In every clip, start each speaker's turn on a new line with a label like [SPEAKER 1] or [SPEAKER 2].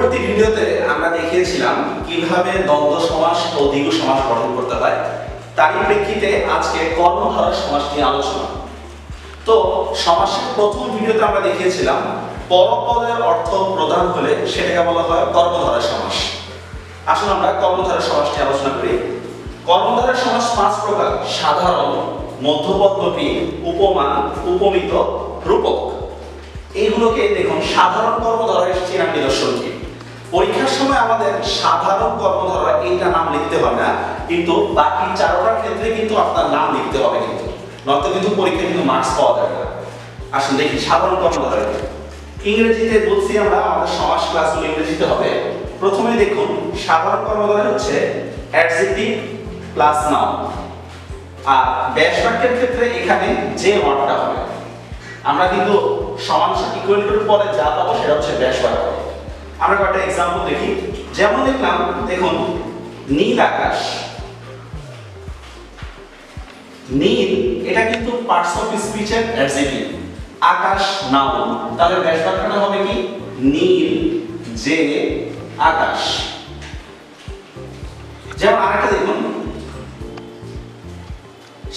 [SPEAKER 1] পূর্ববর্তী ভিডিওতে আমরা দেখিয়েছিলাম কিভাবে দ্বন্দ্ব সমাস ও দ্বিগু সমাস গঠন করতে হয়। তারই প্রেক্ষিতে আজকে কর্মধারয় সমাস নিয়ে আলোচনা। তো সমাসের প্রথম ভিডিওতে আমরা দেখিয়েছিলাম পরপদের অর্থ প্রদান হলে সেটাকে বলা হয় কর্মধারয় সমাস। আসুন আমরা কর্মধারয় সমাস নিয়ে আলোচনা করি। কর্মধারয় সমাস 5 প্রকার: সাধারণ, মধ্যপদলোপী, উপমান, উপমিত, রূপক। এইগুলোকে দেখুন, সাধারণ কর্মধারয়ের চেনার নিদর্শন কি? পরীক্ষার সময় আমাদের সাধারণ কর্মধারয় এইটা নাম লিখতে হয় না, কিন্তু বাকি 4টার ক্ষেত্রে কিন্তু আপনার নাম লিখতে হবে, কিন্তু নয়তো কিন্তু পরীক্ষায় কিন্তু মার্কস পাওয়া যাবে না। আসুন দেখি সাধারণ কর্মধারয়। ইংরেজিতে বলছি আমরা, আমাদের সমাস ক্লাসগুলো ইংরেজিতে হবে। প্রথমে দেখুন, সাধারণ কর্মধারয় হচ্ছে অ্যাডজেক্টিভ প্লাস নাউন। আর ব্যাস বাক্যের ক্ষেত্রে এখানে যে ওয়ার্ডটা হবে, আমরা কিন্তু সমানুসার ইকুয়াল টুর পরে যা পাবো সেটা হচ্ছে ব্যাস বাক্য। আমরা কয়েকটা एग्जांपल দেখি। যেমন দেখলাম, দেখুন, নীল আকাশ। নীল এটা কিন্তু পার্টস অফ স্পিচের অ্যাডজেক্টিভ, আকাশ নাউন। তাহলে ব্যাস বাক্যটা হবে কি? নীল যে আকাশ। যেমন আরেকটা দেখুন,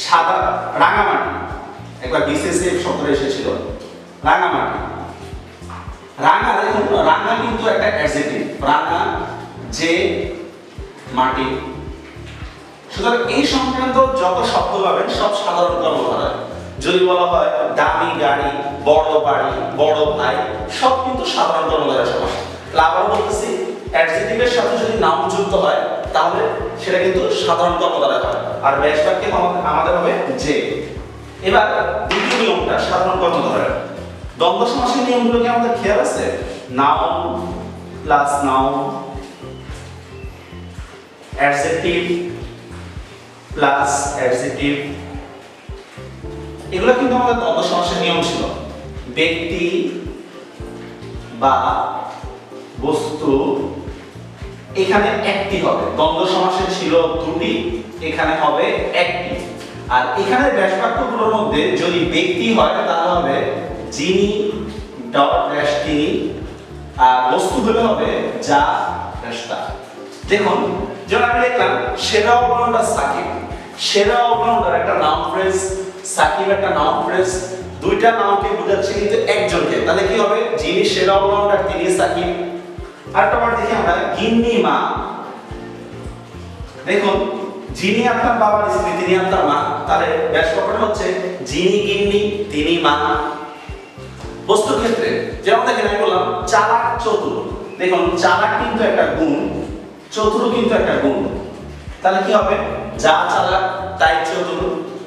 [SPEAKER 1] সাদা রাঙামাটি। একবার বিসিএস শব্দটা এসেছিল রাঙামাটি। রাঙা, দেখুন রাঙা কিন্তু একটা অ্যাডজেক্টিভ, রাঙা যে মাটি। সুতরাং এই সংক্রান্ত যত শব্দ পাবেন সব সাধারণ কর্মধারয়। যদি বলা হয় দামি গাড়ি, বড় বাড়ি, বড় ভাই, সব কিন্তু সাধারণ কর্মধারয় সমাস। আবারও বলতেছি, অ্যাডজেক্টিভের সাথে যদি নাউন যুক্ত হয় তাহলে সেটা কিন্তু সাধারণ কর্মধারয় হয়, আর ব্যাস বাক্যে আমাদের হবে যে। এবার দ্বিতীয় নিয়মটা সাধারণ কর্মধারয়। দ্বন্দ্ব সমাসের নিয়মগুলো কি আমাদের খেয়াল আছে? Noun plus noun, adjective plus adjective, এগুলো কিন্তু আমাদের দ্বন্দ্ব সমাসের নিয়ম ছিল। ব্যক্তি বা বস্তু এখানে একটি হবে, দ্বন্দ্ব সমাসে ছিল দুটি, এখানে হবে একটি। আর এখানে ব্যাস বাক্যগুলোর মধ্যে যদি ব্যক্তি হয় তাহলে হবে যিনি ডট ড্যাশ তিনি, আর বস্তু হলে হবে যা ড্যাশ তা। দেখুন, যেমন আমি লিখলাম সেরা অলরাউন্ডার সাকিব। সেরা অলরাউন্ডার একটা নাউন ফ্রেজ, সাকিব একটা নাউন ফ্রেজ, দুইটা নাউনকে বোঝাচ্ছে কিন্তু একজনকে। তাহলে কি হবে? যিনি সেরা অলরাউন্ডার তিনি সাকিব। আরেকটা ওয়ার্ড দেখি আমরা, গিন্নি মা। দেখুন, যিনি আপনার বাবার স্ত্রী তিনি আপনার মা, তাহলে ব্যাস বাক্যটা হচ্ছে যিনি গিন্নি তিনি মা। বস্তুর ক্ষেত্রে যেমন দেখেন, আমি বললাম চালাক চতুর। দেখুন, চালাক কিন্তু একটা গুণ, চতুর কিন্তু একটা গুণ। তাহলে কি হবে? যা চালাক তাই চতুর।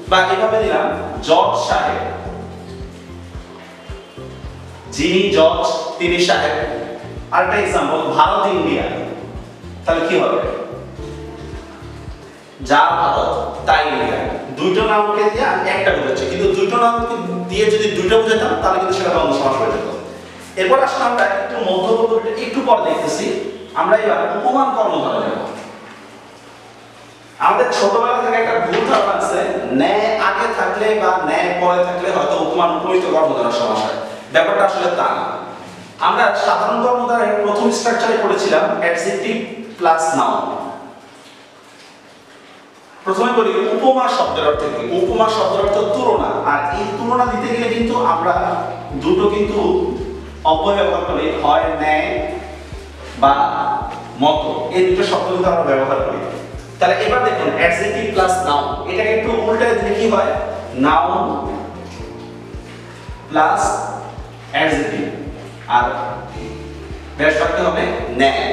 [SPEAKER 1] বা এভাবে দিলাম জজ সাহেব, যিনি জজ তিনি সাহেব। আরেকটা एग्जांपल, ভারত ইন্ডিয়া। তাহলে কি হবে? যা ভারত তাই ইন্ডিয়া। দুটো নামকে দিয়ে একটা বোঝাচ্ছে, কিন্তু দুটো নামকে দিয়ে যদি দুটো বোঝাতাম তাহলে কিন্তু সেটা দ্বন্দ্ব সমাস হয়ে যেত। এরপর আসলে আমরা একটু মধ্যপদটা একটু পর দেখতেছি। আমরা এবার উপমান কর্মধারয় যাব। আমাদের ছোটবেলা থেকে একটা ভুল ধারণা আছে, ন্যায় আগে থাকলে বা ন্যায় পরে থাকলে হয়তো উপমান উপমিত কর্মধারয় সমাস হয়। ব্যাপারটা আসলে তা না। আমরা সাধারণ কর্মধারয়ের প্রথম স্ট্রাকচারে পড়েছিলাম অ্যাডজেক্টিভ প্লাস নাউন। প্রথমে বলি উপমা শব্দের অর্থ কি? উপমা শব্দের অর্থ তুলনা। আর এই তুলনা দিতে গেলে কিন্তু আমরা দুটো কিন্তু অব্যয় ব্যবহার করি, হয় ন্যায় বা মত। এই দুটো শব্দ কিন্তু আমরা ব্যবহার করি। তাহলে এবার দেখুন, অ্যাডজেক্টিভ প্লাস নাউন, এটাকে একটু উল্টায় দিলে কি হয়? নাউন প্লাস অ্যাডজেক্টিভ, আর ব্যাস বাক্য হবে ন্যায়।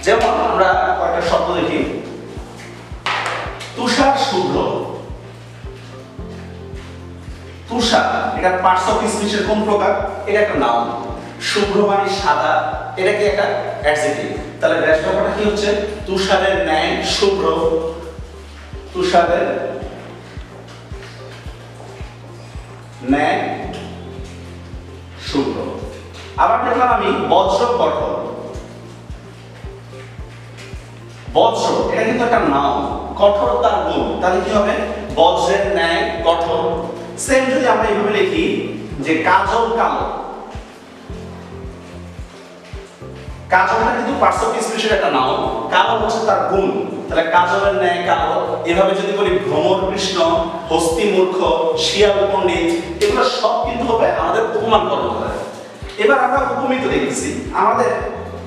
[SPEAKER 1] যেমন আমরা কয়েকটা শব্দ দেখি। তুষার শুভ্র। তুষার এটা পার্টস অফ স্পিচের কোন প্রকার? এটা একটা নাউন। শুভ্র মানে সাদা, এটা কি একটা অ্যাডজেক্টিভ। তাহলে ব্যাস বাক্যটা কি হচ্ছে? তুষারের ন্যায় শুভ্র। তুষারের ন্যায় শুভ্র। আবার দেখলাম আমি বজ্র কঠোর। বজ্র এটা কিন্তু একটা নাউন, কঠোর তার গুণ। তাহলে কি হবে? বজ্রের ন্যায় কঠোর। সেম যদি আমরা এইভাবে লিখি যে কাজল কালো, কাজলটা কিন্তু পার্টস অফ স্পিচের একটা নাউন, কালো হচ্ছে তার গুণ। তাহলে কাজলের ন্যায় কালো, এভাবে যদি বলি ভ্রমর কৃষ্ণ, হস্তি মূর্খ, শিয়াল পণ্ডিত, এগুলো সব কিন্তু হবে আমাদের উপমান কর্মধারয়। এবার আমরা উপমিত দেখতেছি। আমাদের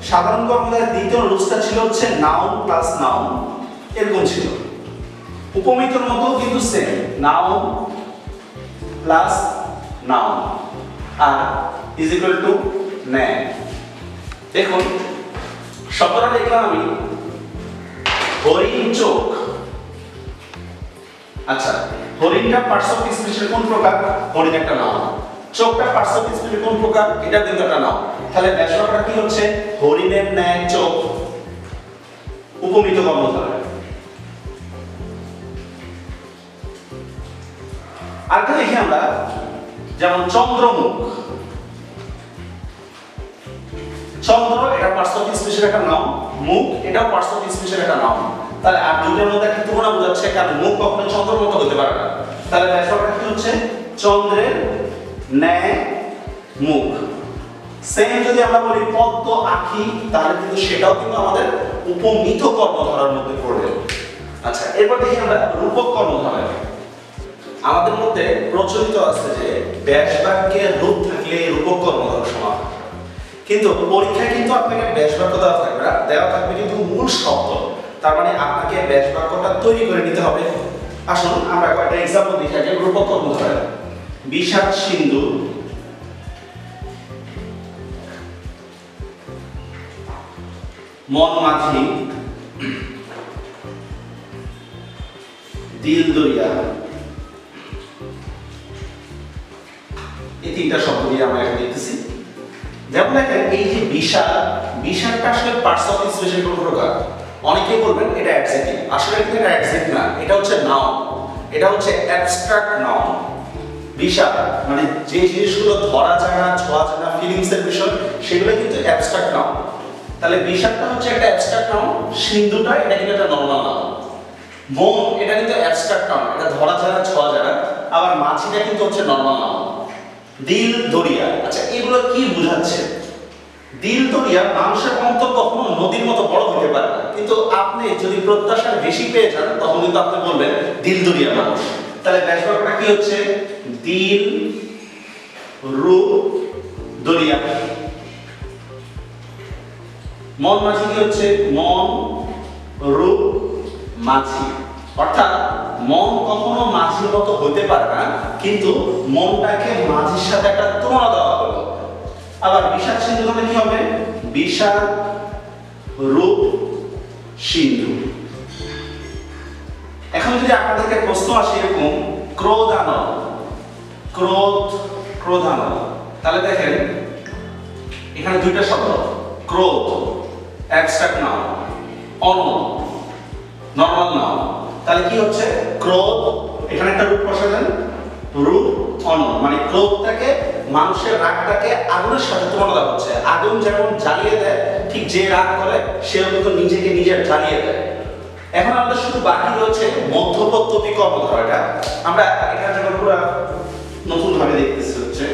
[SPEAKER 1] সাধারণ কর্মধারয়ের দ্বিতীয় রুলসটা ছিল হচ্ছে নাউন প্লাস নাউন, এরকম ছিল। উপমিতর মতো কিন্তু সেম, নাউন প্লাস নাউন আর ইজ ইকুয়াল টু ন্যায়। দেখুন শব্দটা লিখলাম আমি হরিণ চোখ। আচ্ছা, হরিণটা পার্টস অফ স্পিচের কোন প্রকার? হরিণ একটা নাউন। চোখটা পার্টস অফ স্পিচের কোন প্রকার? এটা কিন্তু একটা নাউন। তাহলে ব্যাসবাক্যটা কি হচ্ছে? হরিণের ন্যায় চোখ, উপমিত কর্মধারয়। আরেকটা দেখি আমরা, যেমন চন্দ্রমুখ। চন্দ্র এটা পার্টস অফ স্পিচের একটা নাউন, মুখ এটাও পার্টস অফ স্পিচের একটা নাউন। তাহলে আর দুইটার মধ্যে একটা তুলনা বোঝাচ্ছে, কারণ মুখ কখনো চন্দ্রের মতো হতে পারে না। তাহলে ব্যাসবাক্যটা কি হচ্ছে? চন্দ্রের ন্যায় মুখ। সেম যদি আমরা বলি পদ্ম আঁখি, তাহলে কিন্তু সেটাও কিন্তু আমাদের উপমিত কর্মধারার মধ্যে পড়বে। আচ্ছা, এরপর দেখি আমরা রূপক কর্মধারয়। আমাদের মধ্যে প্রচলিত আছে যে ব্যাসবাক্যের রূপ থাকলে রূপক কর্মধারয় সমান, কিন্তু পরীক্ষায় কিন্তু আপনাকে ব্যাসবাক্য দেওয়া থাকবে না, দেওয়া থাকবে কিন্তু মূল শব্দ। তার মানে আপনাকে ব্যাসবাক্যটা তৈরি করে নিতে হবে। আসুন আমরা কয়েকটা এক্সাম্পল দেখি আগে রূপক কর্মধারয়। বিষাদ সিন্ধু, মন মাঝি, দিল দরিয়া, এই তিনটা শব্দ দিয়ে আমরা এখন দেখতেছি। যেমন দেখেন এই যে বিষাদ, বিষাদটা আসলে পার্টস অফ স্পিচের কোন প্রকার? অনেকে বলবেন এটা অ্যাডজেক্টিভ, আসলে কিন্তু এটা অ্যাডজেক্টিভ না, এটা হচ্ছে নাউন, এটা হচ্ছে অ্যাবস্ট্রাক্ট নাউন। বিষাদ মানে যে জিনিসগুলো ধরা যায় না, ছোঁয়া যায় না, ফিলিংস এর বিষয়, সেগুলো কিন্তু অ্যাবস্ট্রাক্ট নাউন। তাহলে বিষাদটা হচ্ছে একটা অ্যাবস্ট্রাক্ট নাউন, সিন্ধুটা এটা কিন্তু একটা নরমাল নাউন। মন এটা কিন্তু অ্যাবস্ট্রাক্ট নাউন, এটা ধরা যায় না, ছোঁয়া যায় না। আবার মাছিটা কিন্তু হচ্ছে নরমাল নাউন। দিল দরিয়া, আচ্ছা এগুলো কি বোঝাচ্ছে? দিল দরিয়া, মানুষের অন্তর কখনো নদীর মতো বড় হতে পারে না, কিন্তু আপনি যদি প্রত্যাশার বেশি পেয়ে যান তখন কিন্তু আপনি বলবেন দিল দরিয়া মানুষ। তাহলে ব্যাসবাক্যটা কি হচ্ছে? দিল রূপ দরিয়া। মন মাঝি কি হচ্ছে? মন রূপ মাঝি। অর্থাৎ মন কখনো মাঝির মতো হতে পারে না, কিন্তু মনটাকে মাঝির সাথে একটা তুলনা দেওয়া হলো। আবার বিষাদ সিন্ধু মানে কি হবে? বিষাদ রূপ সিন্ধু। এখন যদি আপনাদেরকে প্রশ্ন আসে এরকম ক্রোধানল, ক্রোধানল, তাহলে দেখেন এখানে দুইটা শব্দ, ক্রোধ অ্যাবস্ট্রাক্ট নাউন, অনল নরমাল নাউন। তাহলে কি হচ্ছে? ক্রোধ, এখানে একটা রূপ বসালেন, রূপ অনল, মানে ক্রোধটাকে, মানুষের রাগটাকে আগুনের সাথে তুলনা দেওয়া হচ্ছে। আগুন যেমন জ্বালিয়ে দেয়, ঠিক যে রাগ করে সেও কিন্তু নিজেকে নিজে জ্বালিয়ে দেয়। এখন আমাদের শুধু বাকি রয়েছে মধ্যপত্তী কর্মধারয়টা। আমরা এটা যখন পুরো নতুন ভাবে দেখতেছি হচ্ছে,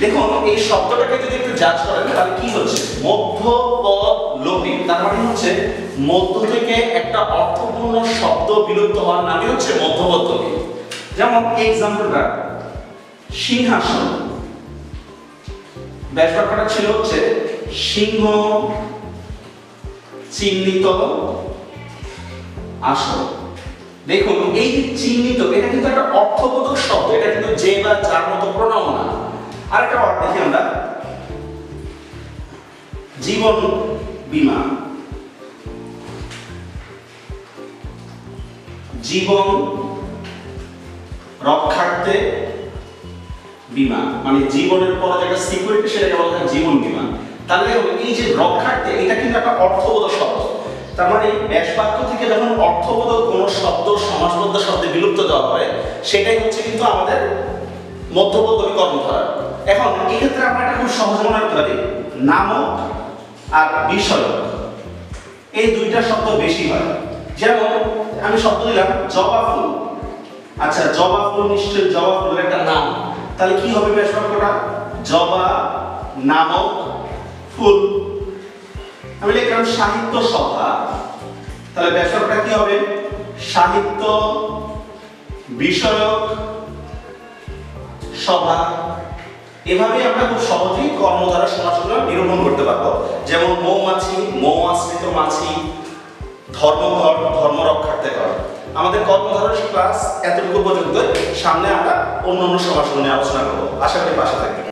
[SPEAKER 1] দেখুন এই শব্দটাকে যদি একটু জাজ করেন তাহলে কি হচ্ছে? মধ্যপদ লোপী, তার মানে হচ্ছে মধ্য থেকে একটা অর্থপূর্ণ শব্দ বিলুপ্ত হওয়ার নামই হচ্ছে মধ্যপদ লোপী। যেমন এই এক্সাম্পলটা সিংহাসন, ব্যাসবাক্যটা ছিল হচ্ছে সিংহ চিহ্নিত আসন। দেখুন এই যে চিহ্নিত, এটা কিন্তু একটা অর্থবোধক শব্দ, এটা কিন্তু যে বা যার মতো প্রণাম না। আরেকটা ওয়ার্ড দেখি আমরা, জীবন বীমা, জীবন রক্ষার্থে বীমা, মানে জীবনের পরে যেটা সিকিউরিটি সেটাকে বলা হয় জীবন বীমা। তাহলে এই যে রক্ষার্থে, এটা কিন্তু একটা অর্থবোধক শব্দ। তার মানে ব্যাসবাক্য থেকে যখন অর্থবোধক কোনো শব্দ সমাসবদ্ধ শব্দে বিলুপ্ত দেওয়া হয়, সেটাই হচ্ছে কিন্তু আমাদের মধ্যপদ কর্মধারয়। এখন এই ক্ষেত্রে আমরা এটা খুব সহজ মনে রাখতে পারি, নামক আর বিষয়ক, এই দুইটা শব্দ বেশি হয়। যেমন আমি শব্দ দিলাম জবা ফুল, আচ্ছা জবা ফুল নিশ্চয়ই জবা ফুলের একটা নাম, তাহলে কি হবে ব্যাসবাক্যটা? জবা নামক ফুল। আমি লিখলাম সাহিত্য সভা, তাহলে ব্যাসার্ধটা কি হবে? সাহিত্য বিষয়ক সভা। এভাবে আমরা খুব সহজেই কর্মধারয় সমাসগুলো নিরূপণ করতে পারবো। যেমন মৌমাছি, মৌ আশ্রিত মাছি, ধর্মঘর, ধর্ম রক্ষার্থে ঘর। আমাদের কর্মধারয় ক্লাস এতটুকু পর্যন্ত। সামনে আমরা অন্য সমাসগুলো নিয়ে আলোচনা করবো। আশা করি পাশে থাকবেন।